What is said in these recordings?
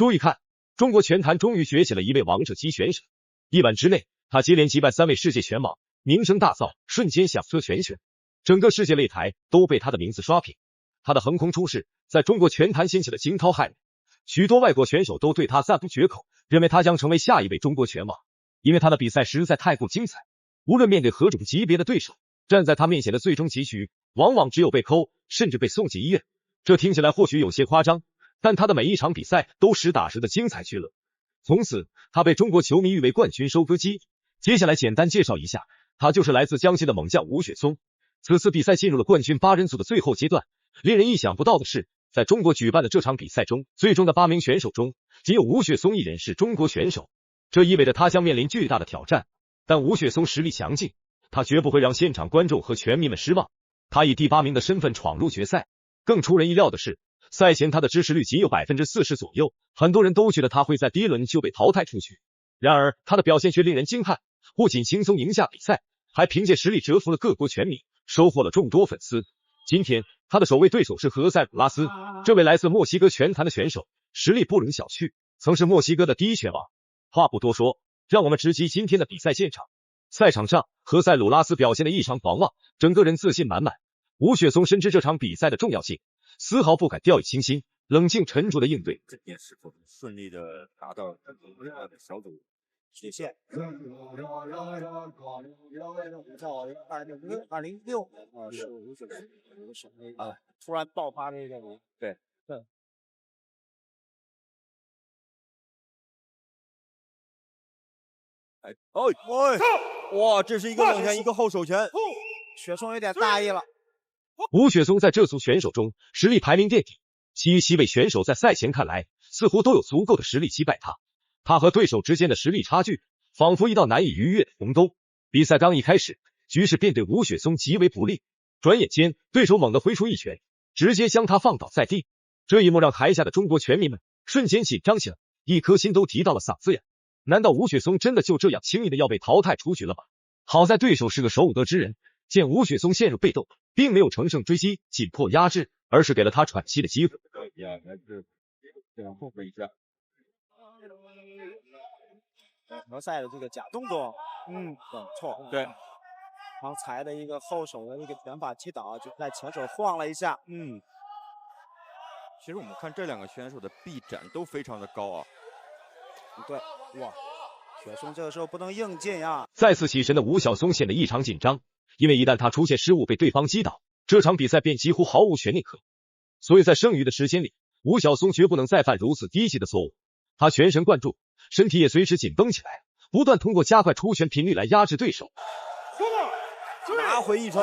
注意看，中国拳坛终于崛起了一位王者级选手，一晚之内，他接连击败3位世界拳王，名声大噪，瞬间响彻全球，整个世界擂台都被他的名字刷屏。他的横空出世，在中国拳坛掀起了惊涛骇浪，许多外国选手都对他赞不绝口，认为他将成为下一位中国拳王。因为他的比赛实在太过精彩，无论面对何种级别的对手，站在他面前的最终结局，往往只有被扣，甚至被送进医院。这听起来或许有些夸张，但他的每一场比赛都实打实的精彩绝伦。从此，他被中国球迷誉为冠军收割机。接下来简单介绍一下，他就是来自江西的猛将吴雪松。此次比赛进入了冠军8人组的最后阶段，令人意想不到的是，在中国举办的这场比赛中，最终的8名选手中，仅有吴雪松一人是中国选手，这意味着他将面临巨大的挑战。但吴雪松实力强劲，他绝不会让现场观众和拳迷们失望。他以第8名的身份闯入决赛。更出人意料的是，赛前他的支持率仅有 40% 左右，很多人都觉得他会在第1轮就被淘汰出局。然而他的表现却令人惊叹，不仅轻松赢下比赛，还凭借实力折服了各国拳迷，收获了众多粉丝。今天他的首位对手是何塞·鲁拉斯，这位来自墨西哥拳坛的选手，实力不容小觑，曾是墨西哥的第1拳王。话不多说，让我们直击今天的比赛现场。赛场上，何塞·鲁拉斯表现得异常狂妄，整个人自信满满。吴雪松深知这场比赛的重要性，丝毫不敢掉以轻心，冷静沉着的应对。这点是否顺利的达到小组极限？2006年是吴雪松突然爆发那个对。哇，这是一个冷拳，一个后手拳，雪松有点大意了。吴雪松在这组选手中实力排名垫底，其余7位选手在赛前看来似乎都有足够的实力击败他。他和对手之间的实力差距仿佛一道难以逾越的鸿沟。比赛刚一开始，局势便对吴雪松极为不利。转眼间，对手猛地挥出一拳，直接将他放倒在地。这一幕让台下的中国拳迷们瞬间紧张起来，一颗心都提到了嗓子眼。难道吴雪松真的就这样轻易的要被淘汰出局了吗？好在对手是个手武德之人，见吴雪松陷入被动，并没有乘胜追击，紧迫压制，而是给了他喘息的机会。何塞的这个假动作，不错，对，刚才的一个后手的一个拳法击倒，就在前手晃了一下，其实我们看这2个选手的臂展都非常的高啊。对，哇，雪松这个时候不能硬进啊！再次起身的吴晓松显得异常紧张，因为一旦他出现失误被对方击倒，这场比赛便几乎毫无悬念可言。所以在剩余的时间里，吴晓松绝不能再犯如此低级的错误。他全神贯注，身体也随时紧绷起来，不断通过加快出拳频率来压制对手。拿回一城，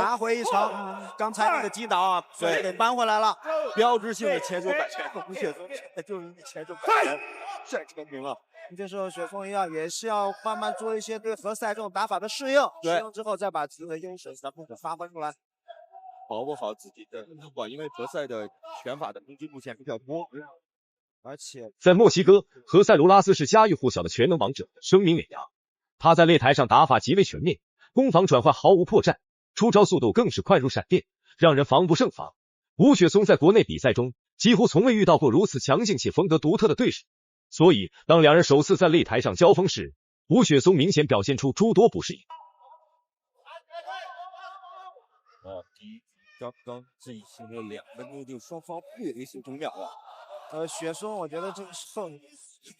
刚才那个击倒啊，对，给扳回来了，标志性的前手摆拳，吴雪松就是前手摆拳帅成名了。这时候雪松也是要慢慢做一些对何塞这种打法的适应，适应之后再把自己的优势全部发挥出来，把握好自己的因为何塞的拳法的攻击路线比较多，而且在墨西哥，何塞·卢拉斯是家喻户晓的全能王者，声名远扬。他在擂台上打法极为全面，攻防转换毫无破绽，出招速度更是快如闪电，让人防不胜防。吴雪松在国内比赛中几乎从未遇到过如此强劲且风格独特的对手。所以，当2人首次在擂台上交锋时，吴雪松明显表现出诸多不适应。刚刚进行了2分钟，就双方略微0.5秒啊。雪松，我觉得这个时候应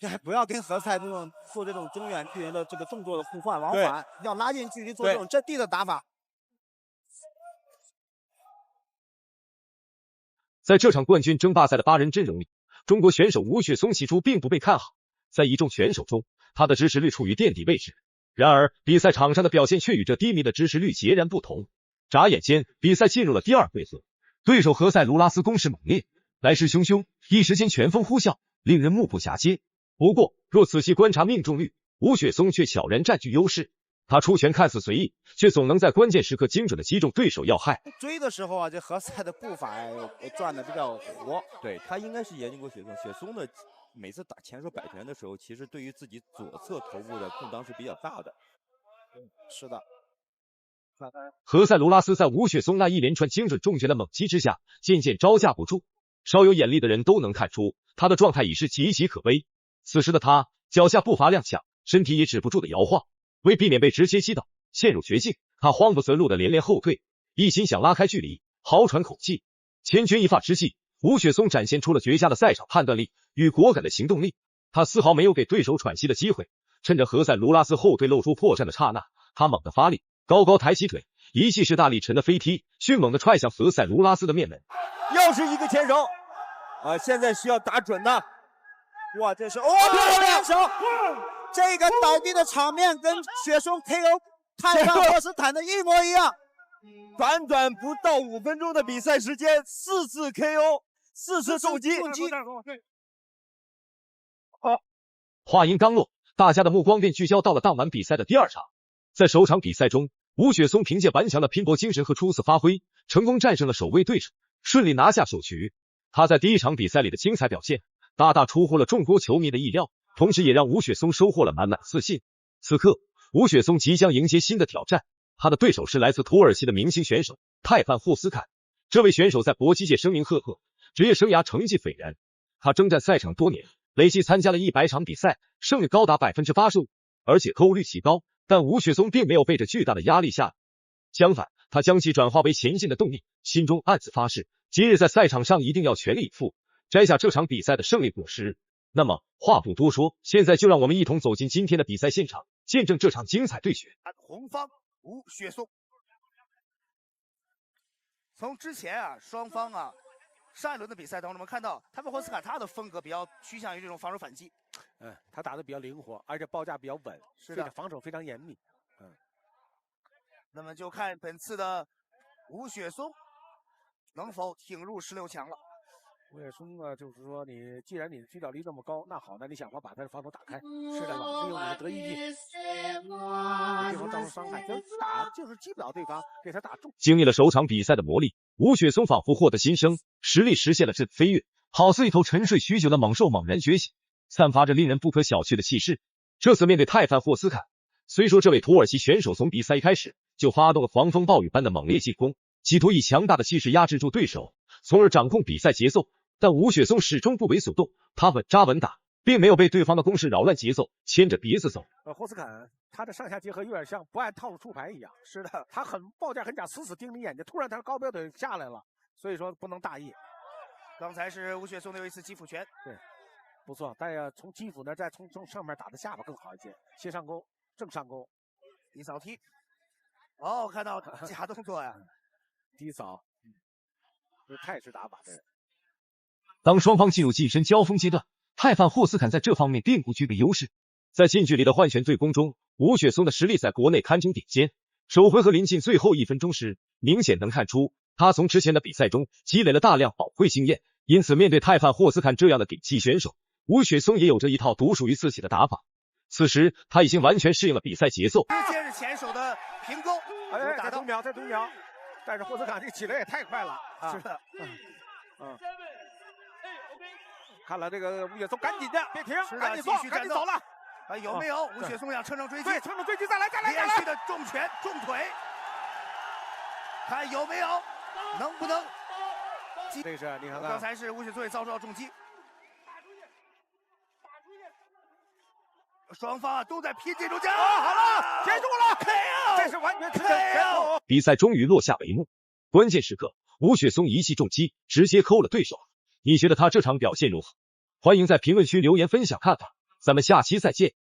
该不要跟何塞做这种中远距离的这个动作的互换往返，要拉近距离做这种阵地的打法。在这场冠军争霸赛的8人阵容里，中国选手吴雪松起初并不被看好，在一众选手中，他的支持率处于垫底位置。然而，比赛场上的表现却与这低迷的支持率截然不同。眨眼间，比赛进入了第2回合，对手何塞·卢拉斯攻势猛烈，来势汹汹，一时间拳风呼啸，令人目不暇接。不过，若仔细观察命中率，吴雪松却悄然占据优势。他出拳看似随意，却总能在关键时刻精准的击中对手要害。追的时候啊，这何塞的步伐转的比较活，对，他应该是研究过雪松。雪松的每次打前手摆拳的时候，其实对于自己左侧头部的空档是比较大的。是的。何塞·卢拉斯在吴雪松那一连串精准重拳的猛击之下，渐渐招架不住。稍有眼力的人都能看出，他的状态已是岌岌可危。此时的他脚下步伐踉跄，身体也止不住的摇晃，为避免被直接击倒陷入绝境，他慌不择路的连连后退，一心想拉开距离，好喘口气。千钧一发之际，吴雪松展现出了绝佳的赛场判断力与果敢的行动力，他丝毫没有给对手喘息的机会。趁着何塞·卢拉斯后退露出破绽的刹那，他猛地发力，高高抬起腿，一记势大力沉的飞踢，迅猛地踹向何塞·卢拉斯的面门。又是一个前手啊！现在需要打准的。哇，这是漂亮手！这个倒地的场面跟雪松 KO 泰范霍斯坦的一模一样。短短不到5分钟的比赛时间，4次 KO，4次重击。话音刚落，大家的目光便聚焦到了当晚比赛的第2场。在首场比赛中，吴雪松凭借顽强的拼搏精神和出色发挥，成功战胜了首位对手，顺利拿下首局。他在第1场比赛里的精彩表现，大大出乎了众多球迷的意料，同时也让吴雪松收获了满满自信。此刻，吴雪松即将迎接新的挑战，他的对手是来自土耳其的明星选手泰范霍斯坎。这位选手在搏击界声名赫赫，职业生涯成绩斐然。他征战赛场多年，累计参加了100场比赛，胜率高达 85%， 而且KO率极高。但吴雪松并没有被这巨大的压力吓，相反，他将其转化为前进的动力，心中暗自发誓，今日在赛场上一定要全力以赴，摘下这场比赛的胜利果实。那么话不多说，现在就让我们一同走进今天的比赛现场，见证这场精彩对决。红方吴雪松，从之前双方上一轮的比赛当中，我们看到泰范霍斯坎他的风格比较趋向于这种防守反击，他打得比较灵活，而且报价比较稳，是的，防守非常严密，那么就看本次的吴雪松能否挺入16强了。吴雪松就是说既然你的击倒力这么高，那好，那你想法把他的防守打开，是的，利用你的得意技，给对方造成伤害，就是击不倒对方，给他打中。经历了首场比赛的磨砺，吴雪松仿佛获得新生，实力实现了质的飞跃，好似一头沉睡许久的猛兽猛然觉醒，散发着令人不可小觑的气势。这次面对泰范霍斯坎，虽说这位土耳其选手从比赛一开始就发动了狂风暴雨般的猛烈进攻，企图以强大的气势压制住对手，从而掌控比赛节奏，但吴雪松始终不为所动，他稳扎稳打，并没有被对方的攻势扰乱节奏，牵着鼻子走。霍斯坎他的上下结合有点像不按套路出牌一样，是的，他报价很假，死死盯你眼睛，突然他高标腿下来了，所以说不能大意。刚才是吴雪松的有一次击腹拳，对，不错，但是从击腹呢，再从上面打的下巴更好一些，斜上勾，正上勾，低扫踢。看到假动作呀，低扫，这泰式打法的。当双方进入近身交锋阶段，泰范霍斯坎在这方面并不具备优势。在近距离的换拳对攻中，吴雪松的实力在国内堪称顶尖。首回合临近最后1分钟时，明显能看出他从之前的比赛中积累了大量宝贵经验，因此面对泰范霍斯坎这样的顶级选手，吴雪松也有着一套独属于自己的打法。此时他已经完全适应了比赛节奏。接着前手的平勾，再读秒，但是霍斯坎这起来也太快了，是的，看了这个吴雪松赶紧的，别停，赶紧继续赶紧走了。有没有？吴雪松想乘胜追击，对，乘胜追击，再来，连续的重拳重腿，看有没有，能不能？这是你看看，刚才是吴雪松也遭受到重击，双方都在拼这种架。好了，结束了 ，KO， 这是完全KO。比赛终于落下帷幕，关键时刻，吴雪松一记重击直接扣了对手。你觉得他这场表现如何？欢迎在评论区留言分享看法，咱们下期再见。